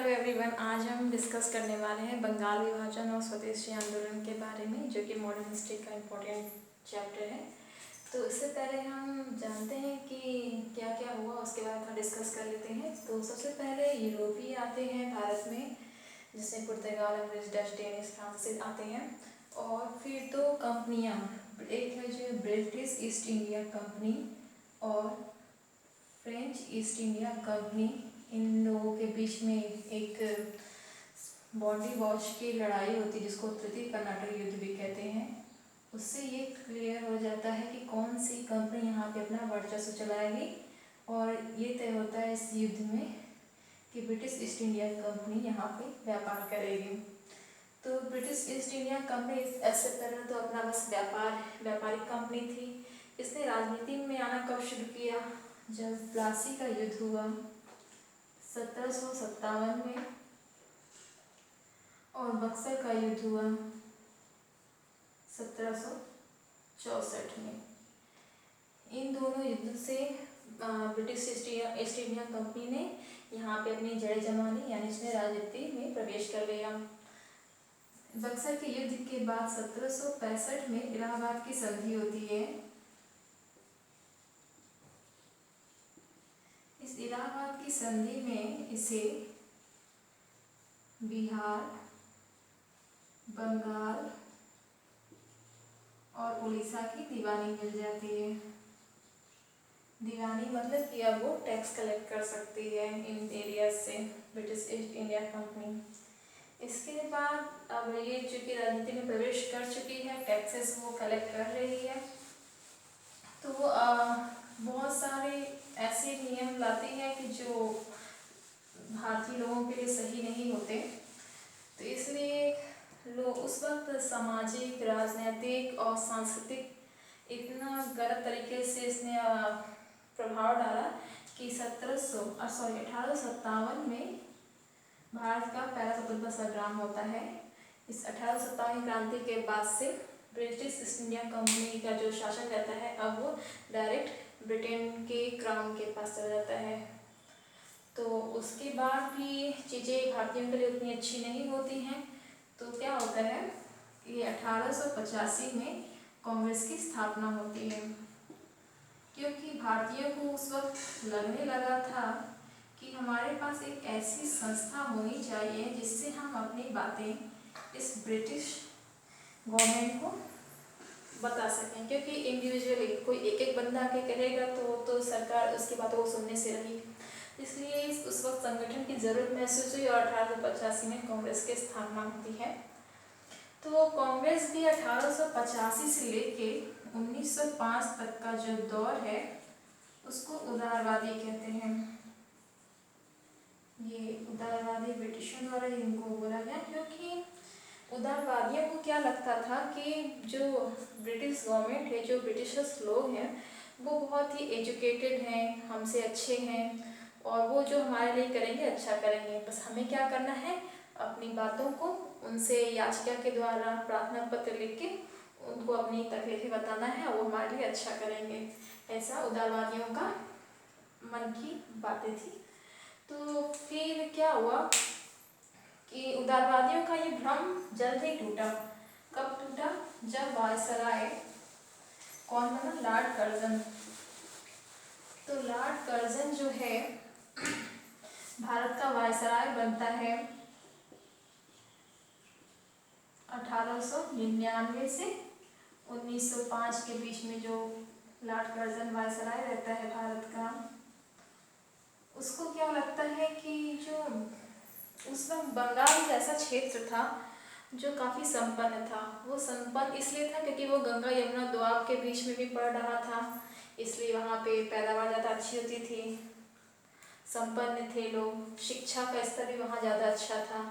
Hello everyone, आज हम discuss करने वाले हैं बंगाल विभाजन और स्वदेशी आंदोलन के बारे में, जो कि मॉडर्न हिस्ट्री का इम्पोर्टेंट चैप्टर है। तो इससे पहले हम जानते हैं कि क्या क्या हुआ, उसके बाद हम डिस्कस कर लेते हैं। तो सबसे पहले यूरोपीय आते हैं भारत में, जिसमें पुर्तगाल, अंग्रेज, डच, डेनिश, फ्रांसीसी आते हैं। और फिर दो कंपनियाँ, एक है जो ब्रिटिश ईस्ट इंडिया कंपनी और फ्रेंच ईस्ट इंडिया कंपनी। इन लोगों के बीच में एक बॉडी वॉश की लड़ाई होती है, जिसको तृतीय कर्नाटक युद्ध भी कहते हैं। उससे ये क्लियर हो जाता है कि कौन सी कंपनी यहाँ पे अपना वर्चस्व चलाएगी, और ये तय होता है इस युद्ध में कि ब्रिटिश ईस्ट इंडिया कंपनी यहाँ पे व्यापार करेगी। तो ब्रिटिश ईस्ट इंडिया कंपनी ऐसे पहले तो अपना बस व्यापारिक कंपनी थी। इसने राजनीति में आना कब शुरू किया? जब प्लासी का युद्ध हुआ 1757 में, और बक्सर का युद्ध हुआ 1764 में। इन दोनों युद्ध से ब्रिटिश ईस्ट इंडिया कंपनी ने यहाँ पे अपनी जड़ें जमा ली, यानी इसने राजनीति में प्रवेश कर लिया। बक्सर के युद्ध के बाद 1765 में इलाहाबाद की संधि होती है। इस इलाहाबाद की संधि में इसे बिहार, बंगाल और उड़ीसा की दीवानी मिल जाती है। दीवानी मतलब कि अब वो टैक्स कलेक्ट कर सकती है इन एरियाज से, ब्रिटिश ईस्ट इंडिया कंपनी। इसके बाद अब ये चूँकि राजनीति में प्रवेश कर चुकी है, टैक्सेस वो कलेक्ट कर रही है, तो वो बहुत सारे ऐसे नियम लाती है कि जो भारतीय लोगों के लिए सही नहीं होते। तो इसलिए लोग उस वक्त सामाजिक, राजनीतिक और सांस्कृतिक इतना गलत तरीके से इसने प्रभाव डाला कि 1857 में भारत का पहला स्वतंत्रता संग्राम होता है। इस 1857 क्रांति के बाद से ब्रिटिश ईस्ट इंडिया कंपनी का जो शासन रहता है, अब वो डायरेक्ट ब्रिटेन के क्राउन के पास चला जाता है। तो उसके बाद भी चीज़ें भारतीयों के लिए उतनी अच्छी नहीं होती हैं। तो क्या होता है, ये 1885 में कांग्रेस की स्थापना होती है, क्योंकि भारतीयों को उस वक्त लगने लगा था कि हमारे पास एक ऐसी संस्था होनी चाहिए जिससे हम अपनी बातें इस ब्रिटिश गवर्नमेंट को बता सकें। क्योंकि इंडिविजुअली कोई एक बंदा आके कहेगा तो सरकार उसकी बातों को सुनने से रही। इसलिए उस वक्त संगठन की जरूरत महसूस हुई और 1885 में कांग्रेस की स्थापना होती है। तो कांग्रेस भी 1885 से लेके 1905 तक का जो दौर है उसको उदारवादी कहते हैं। ये उदारवादी ब्रिटिशों द्वारा इनको बोला गया, क्योंकि उदारवादियों को क्या लगता था कि जो ब्रिटिश गवर्नमेंट है, जो ब्रिटिशर्स लोग हैं, वो बहुत ही एजुकेटेड हैं, हमसे अच्छे हैं, और वो जो हमारे लिए करेंगे अच्छा करेंगे। बस हमें क्या करना है, अपनी बातों को उनसे याचिका के द्वारा, प्रार्थना पत्र लिख के उनको अपनी तकलीफें बताना है, और वो हमारे लिए अच्छा करेंगे। ऐसा उदारवादियों का मन की बातें थी। तो फिर क्या हुआ कि उदारवादियों का ये भ्रम जल्द ही टूटा। कब टूटा? जब वायसराय कौन बना? Lord Curzon. तो लॉर्ड कर्जन जो है भारत का वायसराय बनता है 1899 से 1905 के बीच में। जो लॉर्ड कर्जन वायसराय रहता है भारत का, उसको क्या लगता है कि जो उस वक्त बंगाल जैसा क्षेत्र था जो काफ़ी संपन्न था, वो संपन्न इसलिए था क्योंकि वो गंगा यमुना दोआब के बीच में भी पड़ रहा था, इसलिए वहाँ पे पैदावार ज़्यादा अच्छी होती थी, संपन्न थे लोग, शिक्षा का स्तर भी वहाँ ज़्यादा अच्छा था।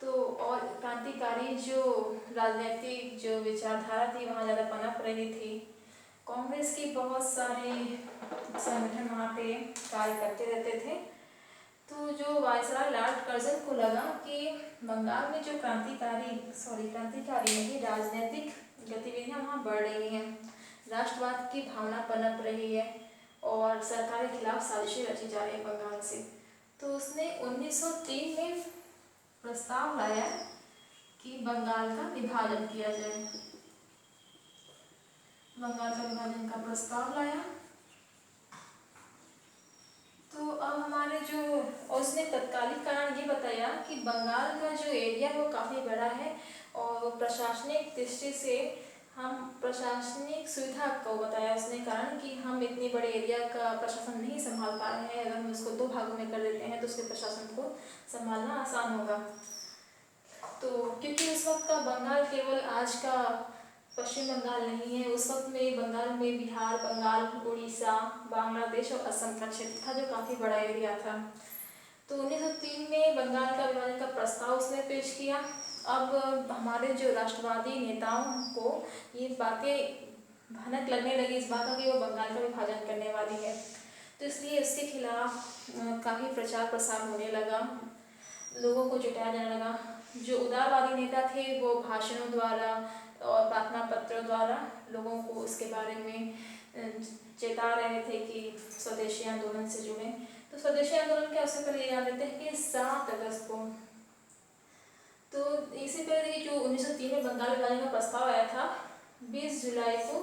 तो और क्रांतिकारी जो राजनीतिक जो विचारधारा थी वहाँ ज़्यादा पनप रही थी। कांग्रेस के बहुत सारे संगठन वहाँ पे कार्य करते रहते थे। तो जो वायसराय लॉर्ड कर्जन को लगा कि बंगाल में जो क्रांतिकारी नहीं, राजनीतिक गतिविधियाँ वहाँ बढ़ रही हैं, राष्ट्रवाद की भावना पनप रही है और सरकार के खिलाफ साजिशें रची जा रही है बंगाल से। तो उसने 1903 में प्रस्ताव लाया कि बंगाल का विभाजन किया जाए। बंगाल का विभाजन का प्रस्ताव लाया। तो अब हमारे जो, और उसने तत्कालिक कारण ये बताया कि बंगाल का जो एरिया वो काफ़ी बड़ा है और प्रशासनिक दृष्टि से हम प्रशासनिक सुविधा को बताया उसने कारण कि हम इतने बड़े एरिया का प्रशासन नहीं संभाल पा रहे हैं। अगर हम उसको 2 भागों में कर देते हैं तो उसके प्रशासन को संभालना आसान होगा। तो क्योंकि उस वक्त का बंगाल केवल आज का पश्चिम बंगाल नहीं है, उस वक्त में बंगाल में बिहार, बंगाल, उड़ीसा, बांग्लादेश और असम का क्षेत्र था जो काफ़ी बड़ा एरिया था। तो 1903 में बंगाल का विभाजन का प्रस्ताव उसने पेश किया। अब हमारे जो राष्ट्रवादी नेताओं को ये बातें भनक लगने लगी इस बात की वो बंगाल का विभाजन करने वाली है, तो इसलिए उसके खिलाफ काफ़ी प्रचार प्रसार होने लगा, लोगों को जुटाया जाने लगा। जो उदारवादी नेता थे वो भाषणों द्वारा और प्रार्थना पत्रों द्वारा लोगों को उसके बारे में चेता रहे थे कि स्वदेशी आंदोलन से जुड़े। तो स्वदेशी आंदोलन के अवसर पर ये याद देते हैं कि 7 अगस्त को, तो इससे पहले जो 1903 में बंगाल विभाजन का प्रस्ताव आया था, 20 जुलाई को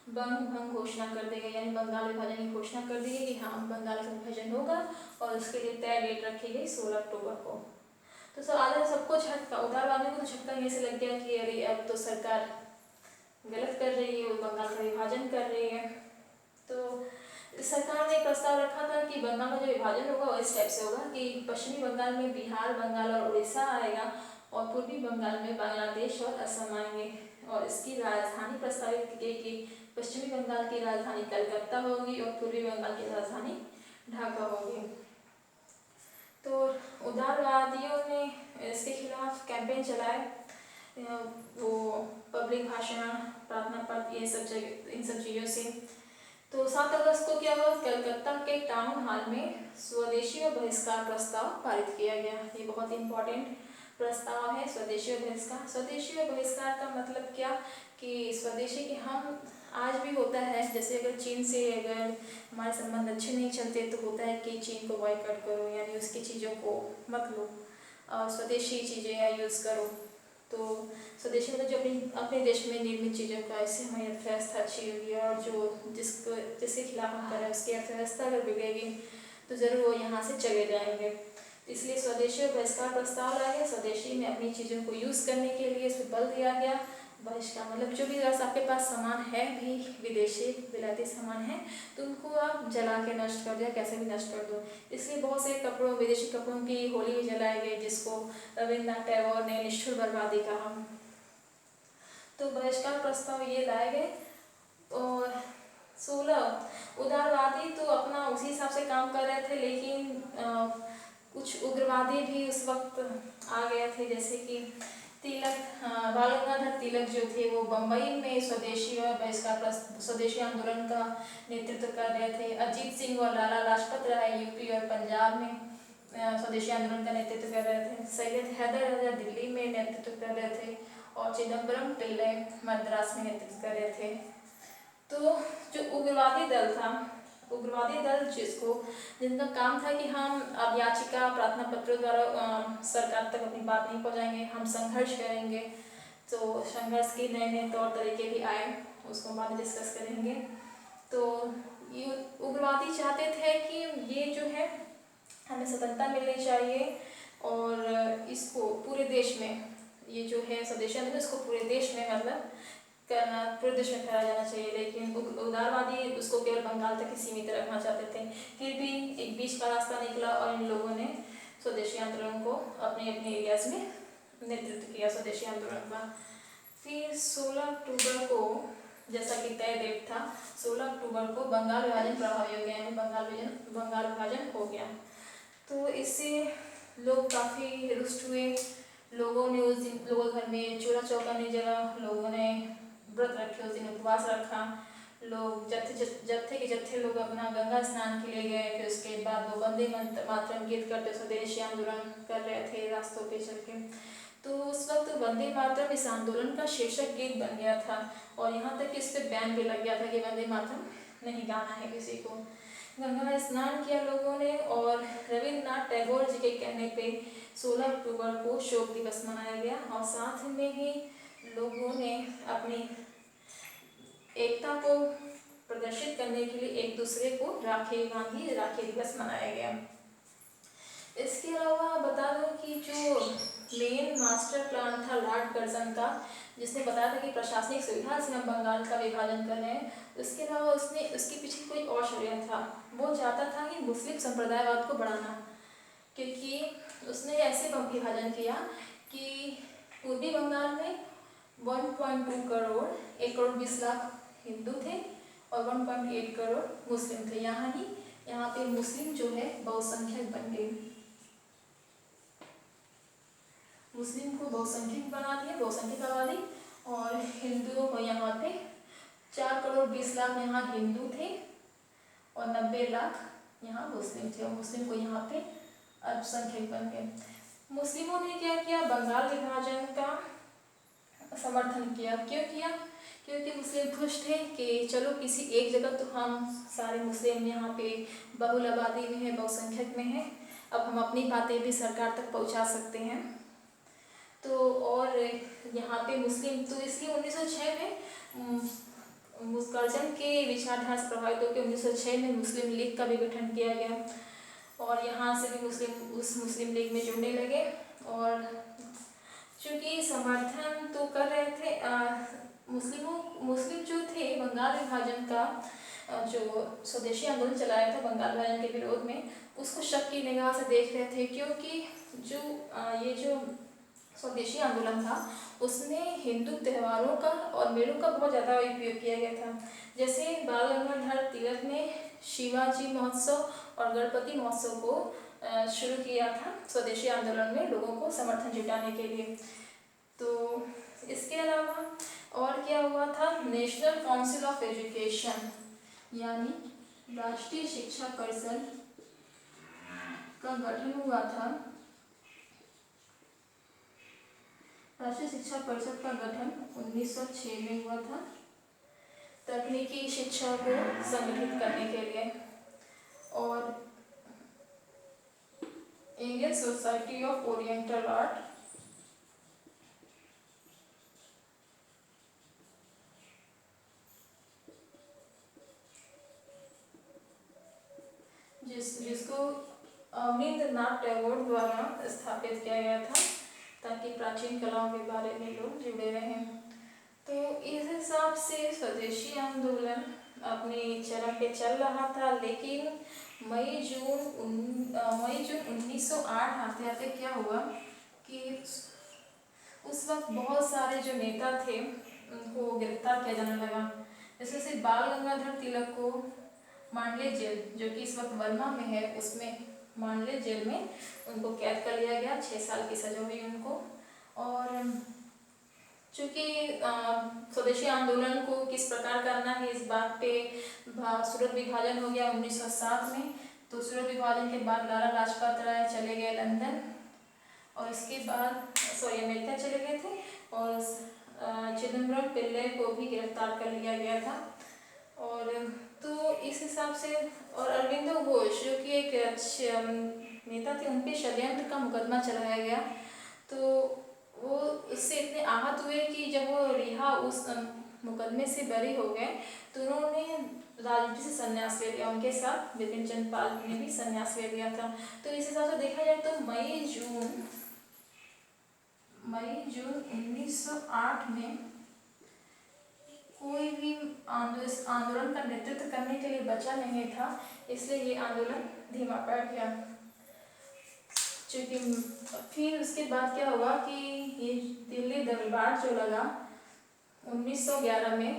भंग घोषणा कर दी गई, यानी बंगाल विभाजन की घोषणा कर दी गई कि हाँ बंगाल का विभाजन होगा और उसके लिए तय डेट रखी गई 16 अक्टूबर को। तो सब आधा सबको झटका, उदारवादियों को तो झटका ये से लग गया कि अरे अब तो सरकार गलत कर रही है, वो बंगाल का विभाजन कर रही है। तो सरकार ने प्रस्ताव रखा था कि बंगाल का जो विभाजन होगा वो इस टाइप से होगा कि पश्चिमी बंगाल में बिहार, बंगाल और उड़ीसा आएगा और पूर्वी बंगाल में बांग्लादेश और असम आएंगे। और इसकी राजधानी प्रस्तावित की गई कि पश्चिमी बंगाल की राजधानी कलकत्ता होगी और पूर्वी बंगाल की राजधानी ढाका होगी। तो उदारवादियों ने इसके खिलाफ कैंपेन चलाए, वो पब्लिक भाषण, प्रार्थना पत्र, ये सब जगह, इन सब चीज़ों से। तो 7 अगस्त को क्या हुआ, कलकत्ता के टाउन हॉल में स्वदेशी और बहिष्कार प्रस्ताव पारित किया गया। ये बहुत इंपॉर्टेंट प्रस्ताव है, स्वदेशी और बहिष्कार। स्वदेशी और बहिष्कार का मतलब क्या कि स्वदेशी के हम आज भी होता है, जैसे अगर चीन से अगर हमारे संबंध अच्छे नहीं चलते तो होता है कि चीन को बॉयकॉट करो, यानी उसकी चीज़ों को मत लो और स्वदेशी चीज़ें यूज़ करो। तो स्वदेशी मतलब जो अपने देश में निर्मित चीज़ों का, इससे हमारी अर्थव्यवस्था अच्छी होगी और जो जिसके खिलाफ हम करें उसकी अर्थव्यवस्था अगर बिगड़ेगी तो ज़रूर वो यहाँ से चले जाएंगे। इसलिए स्वदेशी और बहिष्कार प्रस्ताव लाया गया। स्वदेशी में अपनी चीज़ों को यूज़ करने के लिए इस पर बल दिया गया। बहिष्कार मतलब जो भी अगर आपके पास सामान है भी विदेशी विलायती सामान है तो उनको आप जला के नष्ट कर दो या कैसे भी नष्ट कर दो। इसलिए बहुत से कपड़ों, विदेशी कपड़ों की होली भी जलाई गई जिसको रविन्द्रनाथ टैगोर ने निष्ठुर बर्बादी कहा। तो बहिष्कार प्रस्ताव ये लाए गए। और 16 उदारवादी तो अपना उसी हिसाब से काम कर रहे थे, लेकिन कुछ उग्रवादी भी उस वक्त आ गए थे, जैसे कि तिलक, बाल गंगाधर तिलक जो थे वो बम्बई में स्वदेशी और बहिष्कार स्वदेशी आंदोलन का नेतृत्व कर रहे थे। अजीत सिंह और लाला लाजपत राय यूपी और पंजाब में स्वदेशी आंदोलन का नेतृत्व कर रहे थे। सैयद हैदर अली दिल्ली में नेतृत्व कर रहे थे और चिदम्बरम पिल्ले मद्रास में नेतृत्व कर रहे थे। तो जो उग्रवादी दल था, उग्रवादी दल जिनका काम था कि हम अब याचिका, प्रार्थना पत्रों द्वारा सरकार तक अपनी बात नहीं पहुंचाएंगे, हम संघर्ष करेंगे। तो संघर्ष के नए नए तौर तरीके भी आए, उसको बाद में डिस्कस करेंगे। तो ये उग्रवादी चाहते थे कि ये जो है हमें स्वतंत्रता मिलनी चाहिए और इसको पूरे देश में, ये जो है स्वदेशी आंदोलन इसको पूरे देश में मतलब पूरे देश में फैलाया जाना चाहिए। लेकिन उदारवादी उसको केवल बंगाल तक ही सीमित रखना चाहते थे। फिर भी एक बीच का रास्ता निकला और इन लोगों ने स्वदेशी आंदोलन को अपने अपने एरियाज में नेतृत्व किया स्वदेशी आंदोलन का। फिर 16 अक्टूबर को, जैसा कि तय डेट था, 16 अक्टूबर को बंगाल विभाजन प्रभावी हो गया, यानी बंगाल विभाजन हो गया। तो इससे लोग काफ़ी रुष्ट हुए। लोगों ने उस दिन लोगों घर में चूल्हा चौका नहीं जला, लोगों ने व्रत रखे, उस दिन उपवास रखा। लोग जत्थे के जत्थे लोग अपना गंगा स्नान के लिए गए। फिर उसके बाद वो वंदे मातरम गीत करते स्वदेशी आंदोलन कर रहे थे रास्तों पे चल के। तो उस वक्त वंदे मातरम इस आंदोलन का शीर्षक गीत बन गया था और यहाँ तक कि इस पर बैन भी लग गया था कि वंदे मातरम नहीं गाना है किसी को। गंगा में स्नान किया लोगों ने और रविन्द्रनाथ टैगोर जी के कहने पे 16 अक्टूबर को शोक दिवस मनाया गया और साथ में ही लोगों ने अपनी एकता को प्रदर्शित करने के लिए एक दूसरे को राखी बांधी, राखी दिवस मनाया गया। इसके अलावा बता दूं कि जो मेन मास्टर प्लान था लॉर्ड कर्जन का, जिसने बताया था कि प्रशासनिक सुविधा से हम बंगाल का विभाजन कर रहे हैं, उसके अलावा उसने उसके पीछे कोई और षड्यंत्र था। वो चाहता था कि मुस्लिम संप्रदायवाद को बढ़ाना, क्योंकि उसने ऐसे विभाजन किया कि पूर्वी बंगाल में 1.2 करोड़ 1 करोड़ 20 लाख हिंदू थे और 1.8 करोड़ मुस्लिम थे। यहाँ पे मुस्लिम जो है बहुसंख्यक बन गए, मुस्लिम को बहुसंख्यक बना दिया, बहुसंख्यक आबादी, और हिंदुओं को यहाँ पे 4 करोड़ 20 लाख यहाँ हिंदू थे और 90 लाख यहाँ मुस्लिम थे, और मुस्लिम को यहाँ पे अल्पसंख्यक बन गए। मुस्लिमों ने क्या किया, बंगाल विभाजन का समर्थन किया। क्यों किया? क्योंकि मुस्लिम खुश थे कि चलो किसी एक जगह तो हम सारे मुस्लिम यहाँ पे बहुल आबादी में है, बहुसंख्यक में है, अब हम अपनी बातें भी सरकार तक पहुँचा सकते हैं। तो और यहाँ पे मुस्लिम, तो इसलिए 1906 में कर्जन के विचारधारा से प्रभावित होकर 1906 में मुस्लिम लीग का भी गठन किया गया और यहाँ से भी मुस्लिम उस मुस्लिम लीग में जुड़ने लगे। और चूँकि समर्थन तो कर रहे थे मुस्लिम जो थे बंगाल विभाजन का, जो स्वदेशी आंदोलन चलाया था बंगाल विभाजन के विरोध में, उसको शक की निगाह से देख रहे थे, क्योंकि ये जो स्वदेशी आंदोलन था उसमें हिंदू त्योहारों का और मेलों का बहुत ज़्यादा उपयोग किया गया था। जैसे बाल गंगाधर तिलक ने शिवाजी महोत्सव और गणपति महोत्सव को शुरू किया था स्वदेशी आंदोलन में लोगों को समर्थन जुटाने के लिए। तो इसके अलावा और क्या हुआ था, नेशनल काउंसिल ऑफ एजुकेशन यानी राष्ट्रीय शिक्षा परिषद का गठन हुआ था। राष्ट्रीय शिक्षा परिषद का गठन 1906 में हुआ था तकनीकी शिक्षा को संगठित करने के लिए। और Indian society of oriental art जिसको अवनींद्रनाथ टैगोर द्वारा स्थापित किया गया था ताकि प्राचीन कलाओं के बारे में लोग जुड़े रहें। तो इस हिसाब से स्वदेशी आंदोलन अपने चरम पे चल रहा था, लेकिन मई जून 1908 आते आते क्या हुआ कि उस वक्त बहुत सारे जो नेता थे उनको गिरफ्तार किया जाने लगा। जैसे बाल गंगाधर तिलक को मांडले जेल, जो कि इस वक्त वर्मा में है, उसमें मांडले जेल में उनको कैद कर लिया गया, 6 साल की सजा हुई उनको। और चूँकि स्वदेशी आंदोलन को किस प्रकार करना है इस बात पे सूरत विभाजन हो गया 1907 में। तो सूरत विभाजन के बाद लाला लाजपत राय चले गए लंदन और इसके बाद अमेरिका चले गए थे और चिदम्बरम पिल्ले को भी गिरफ्तार कर लिया गया था। और तो इस हिसाब से, और अरविंदो घोष जो कि एक अच्छे नेता थे, उन पे षड्यंत्र का मुकदमा चलाया गया। तो वो उससे इतने आहत हुए कि जब वो रिहा उस मुकदमे से बरी हो गए तो उन्होंने राजनीति से संन्यास ले लिया। उनके साथ बिपिन चंद्र पाल ने भी संन्यास ले लिया था। तो इस हिसाब से देखा जाए तो मई जून 1908 में कोई भी आंदोलन का नेतृत्व करने के लिए बचा नहीं था, इसलिए ये आंदोलन धीमा पड़ गया। क्योंकि फिर उसके बाद क्या हुआ कि ये दिल्ली दरबार जो लगा 1911 में,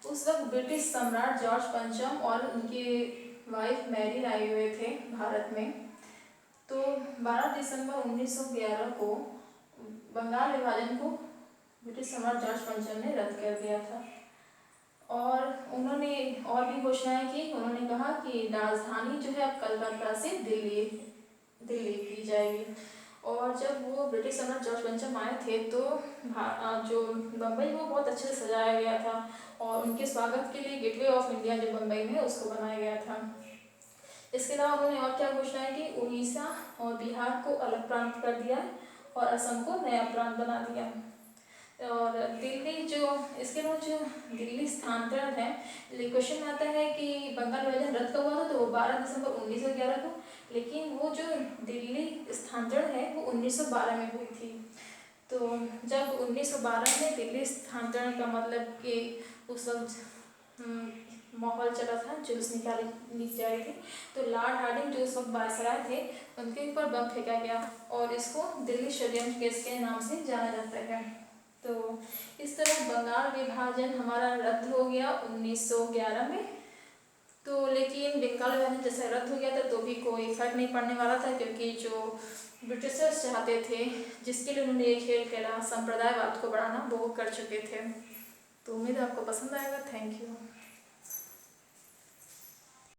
उस वक्त ब्रिटिश सम्राट जॉर्ज पंचम और उनकी वाइफ मैरी आए हुए थे भारत में। तो 12 दिसंबर 1911 को बंगाल विभाजन को ब्रिटिश सम्राट जॉर्ज पंचम ने रद्द कर दिया था। और उन्होंने और भी घोषणाएं की। उन्होंने कहा कि राजधानी जो है अब कलकत्ता से दिल्ली की जाएगी। और जब वो ब्रिटिश सम्राट जॉर्ज पंचम आए थे तो जो बम्बई वो बहुत अच्छे से सजाया गया था और उनके स्वागत के लिए गेटवे ऑफ इंडिया जो बम्बई में उसको बनाया गया था। इसके अलावा उन्होंने और क्या घोषणाएं की, उड़ीसा और बिहार को अलग प्रांत कर दिया और असम को नया प्रांत बना दिया। और दिल्ली जो इसके बाद जो दिल्ली स्थानांतरण है, क्वेश्चन आता है कि बंगाल विभाजन रद्द कब हुआ था, तो वो 12 दिसंबर 1911 को, लेकिन वो जो दिल्ली स्थानांतरण है वो 1912 में हुई थी। तो जब 1912 में दिल्ली स्थानांतरण का मतलब कि उस वक्त माहौल चला था, जुलूस निकाली जा रही थी, तो लॉर्ड हार्डिंग जो उस वक्त वायसराय थे उनके ऊपर बम फेंका गया और इसको दिल्ली षड्यंत्र केस के नाम से जाना जाता है। तो इस तरह बंगाल विभाजन हमारा रद्द हो गया 1911 में। तो लेकिन बंगाल विभाजन जैसे रद्द हो गया था तो भी कोई फर्क नहीं पड़ने वाला था, क्योंकि जो ब्रिटिशर्स चाहते थे, जिसके लिए उन्होंने ये खेल खेला, संप्रदायवाद को बढ़ाना, वो कर चुके थे। तो उम्मीद है आपको पसंद आएगा। Thank you.